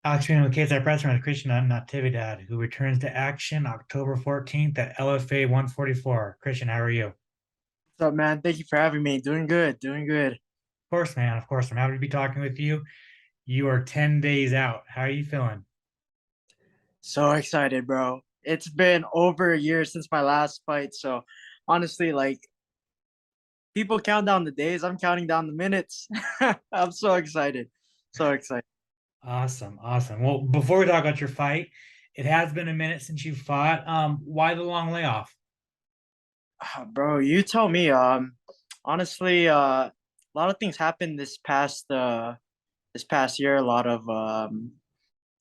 Action with case our president with Christian Natividad, who returns to action October 14th at LFA 144. Christian, how are you? Of What's up, man? Thank you for having me. Doing good, doing good. course, man. Of course. I'm happy to be talking with you. You are 10 days out. How are you feeling? So excited, bro. It's been over a year since my last fight. So honestly, like people count down the days, I'm counting down the minutes. I'm so excited. So excited. Awesome. Awesome. Well, before we talk about your fight, it has been a minute since you fought. Why the long layoff? Bro, you tell me. Honestly, a lot of things happened this past year, a lot of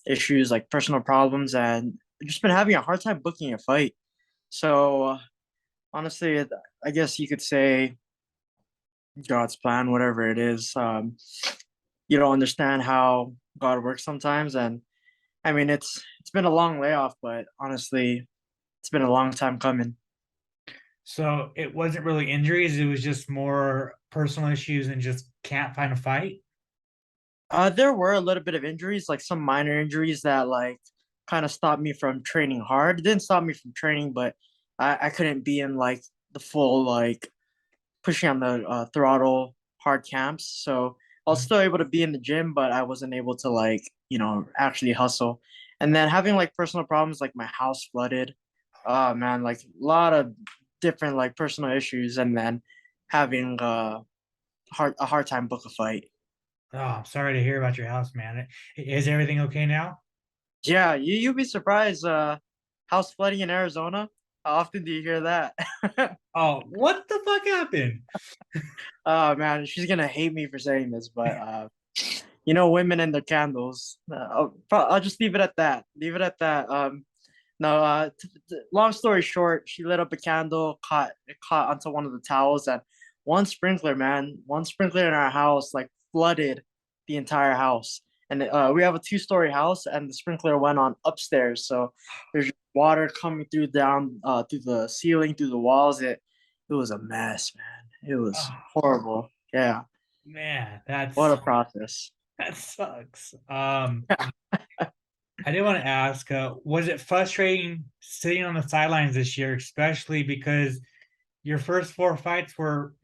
issues like personal problems and just been having a hard time booking a fight. So honestly, I guess you could say God's plan, whatever it is. You don't understand how God works sometimes, and I mean it's been a long layoff, but honestly, it's been a long time coming. So it wasn't really injuries, it was just more personal issues and just can't find a fight. There were a little bit of injuries, like some minor injuries that like kind of stopped me from training hard. It didn't stop me from training, but I couldn't be in like the full like pushing on the throttle hard camps. So I was still able to be in the gym, but I wasn't able to like, actually hustle. And then having like personal problems, like my house flooded. Oh man, like a lot of different like personal issues, and then having a hard time book a fight. Oh, I'm sorry to hear about your house, man. Is everything okay now? Yeah, you'd be surprised. House flooding in Arizona. How often do you hear that? Oh, what the fuck happened? Oh man, she's gonna hate me for saying this, but women and their candles. I'll just leave it at that. Leave it at that. No. Long story short, she lit up a candle, it caught onto one of the towels, and one sprinkler in our house, like flooded the entire house. And we have a two-story house, and the sprinkler went on upstairs, so there's water coming through down through the ceiling, through the walls. It was a mess, man. It was Oh, horrible. Yeah, man, what a process. that sucks. I did want to ask, was it frustrating sitting on the sidelines this year, especially because your first four fights were,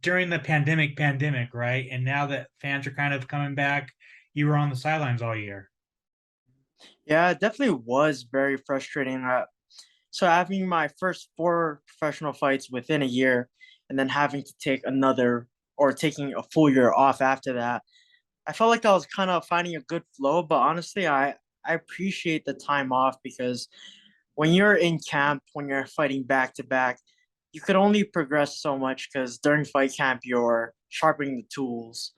during the pandemic, right? And now that fans are kind of coming back, you were on the sidelines all year. Yeah, it definitely was very frustrating. So having my first four professional fights within a year, and then having to take another or taking a full year off after that, I felt like I was kind of finding a good flow. But honestly, I appreciate the time off because when you're in camp, when you're fighting back to back, you could only progress so much because during fight camp you're sharpening the tools.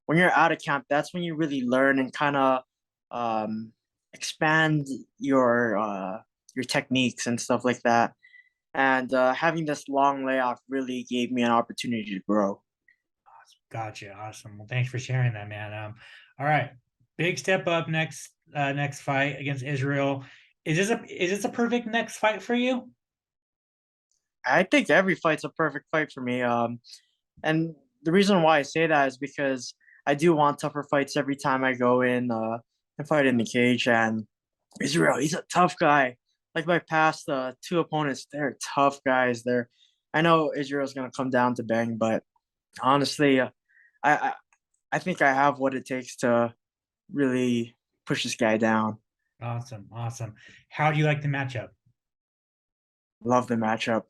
When you're out of camp, that's when you really learn and kind of um, expand your techniques and stuff like that. And having this long layoff really gave me an opportunity to grow. Gotcha. Awesome. Well, thanks for sharing that, man. All right. Big step up next fight against Israel. Is this a perfect next fight for you? I think every fight's a perfect fight for me. And the reason why I say that is because I do want tougher fights every time I go in and fight in the cage. And Israel, he's a tough guy. Like my past two opponents, they're tough guys. I know Israel's gonna come down to bang, but honestly, I, I I think I have what it takes to really push this guy down. Awesome. Awesome. How do you like the matchup? Love the matchup.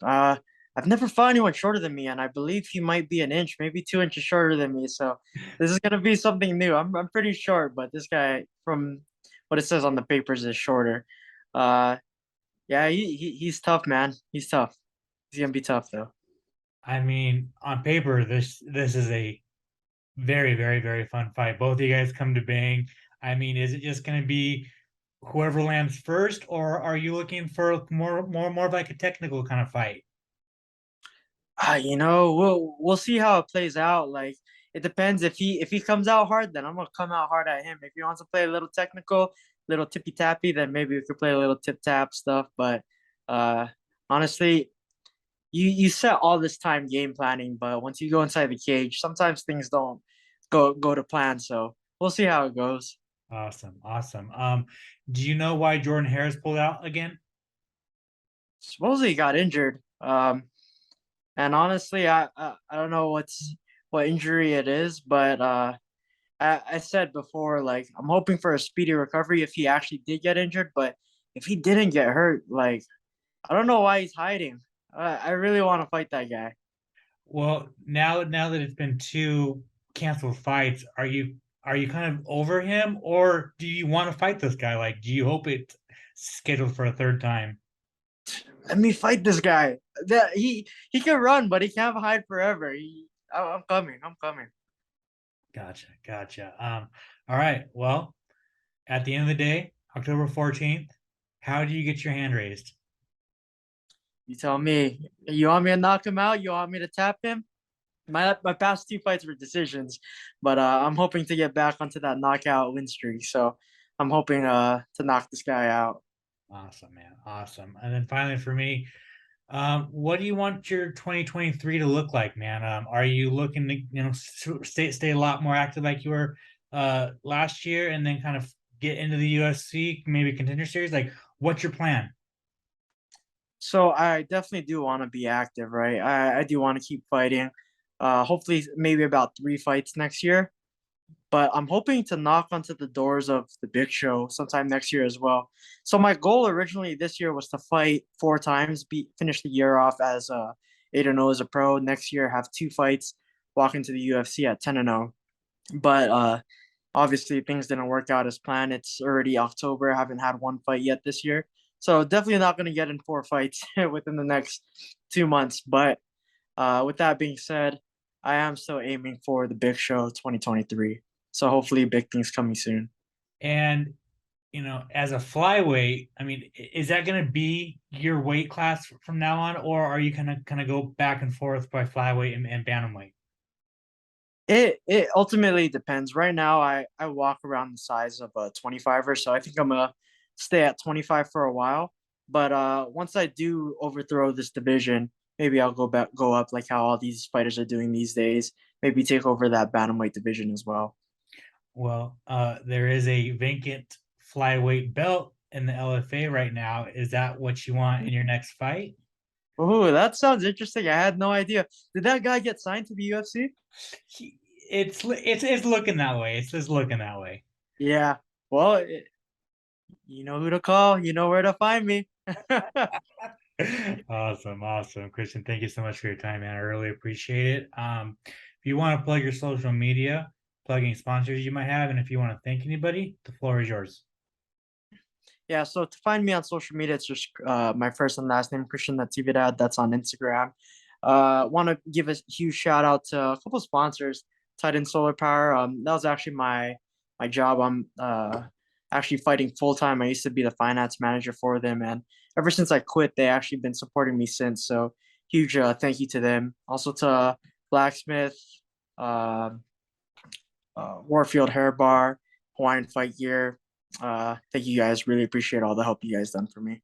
I've never fought anyone shorter than me, and I believe he might be an inch, maybe 2 inches shorter than me. So this is gonna be something new. I'm pretty short, but this guy, from what it says on the papers, is shorter. Uh, yeah, he's tough, man. He's tough. He's gonna be tough though. I mean, on paper, this is a very, very, very fun fight. Both of you guys come to bang. I mean, is it just going to be whoever lands first, or are you looking for more of like a technical kind of fight? We'll see how it plays out. Like it depends if he comes out hard, then I'm gonna come out hard at him. If he wants to play a little technical, little tippy tappy, then maybe we could play a little tip tap stuff. But uh, honestly, you set all this time game planning, but once you go inside the cage, sometimes things don't go to plan. So we'll see how it goes. Awesome, awesome. Do you know why Jordan Harris pulled out again? Supposedly he got injured. And honestly, I don't know what injury it is, but I said before, like I'm hoping for a speedy recovery if he actually did get injured. But if he didn't get hurt, like I don't know why he's hiding. I really want to fight that guy. Well, now that it's been two canceled fights, are you kind of over him, or do you want to fight this guy? Like, do you hope it's scheduled for a third time? Let me fight this guy. That he can run, but he can't hide forever. I'm coming. I'm coming. Gotcha, gotcha. All right. Well, at the end of the day, October 14th, how do you get your hand raised? You tell me. You want me to knock him out? You want me to tap him? My past two fights were decisions, but I'm hoping to get back onto that knockout win streak. So I'm hoping to knock this guy out. Awesome, man. Awesome. And then finally for me, what do you want your 2023 to look like, man? Are you looking to, stay a lot more active like you were last year and then kind of get into the UFC, maybe contender series? Like, what's your plan? So I definitely do want to be active, right? I do want to keep fighting. Hopefully maybe about 3 fights next year. But I'm hoping to knock onto the doors of the big show sometime next year as well. So my goal originally this year was to fight 4 times, finish the year off as 8-0 as a pro. Next year have 2 fights, walk into the UFC at 10-0. But obviously things didn't work out as planned. It's already October. I haven't had one fight yet this year. So definitely not going to get in 4 fights within the next 2 months. But with that being said, I am still aiming for the big show 2023. So hopefully big things coming soon. And as a flyweight, I mean, is that going to be your weight class from now on, or are you kind of go back and forth by flyweight and bantamweight? It ultimately depends. Right now I walk around the size of a 25er, so I think I'm gonna stay at 25 for a while. But once I do overthrow this division, maybe I'll go up like how all these fighters are doing these days. Maybe take over that bantamweight division as well. Well, there is a vacant flyweight belt in the LFA right now. Is that what you want in your next fight? Oh, that sounds interesting. I had no idea. Did that guy get signed to the UFC? He, it's looking that way. It's just looking that way. Yeah. Well, you know who to call. You know where to find me. Awesome, awesome, Christian. Thank you so much for your time, man. I really appreciate it. If you want to plug your social media, plug any sponsors you might have, and if you want to thank anybody, the floor is yours. Yeah, so to find me on social media, it's just my first and last name, Christian Natividad. That's on Instagram. Want to give a huge shout out to a couple sponsors, Titan Solar Power. That was actually my job. I'm actually fighting full time. I used to be the finance manager for them, and ever since I quit, they actually been supporting me since. So huge thank you to them. Also to Blacksmith, uh, Warfield Hair Bar, Hawaiian Fight Gear. Thank you guys. Really appreciate all the help you guys done for me.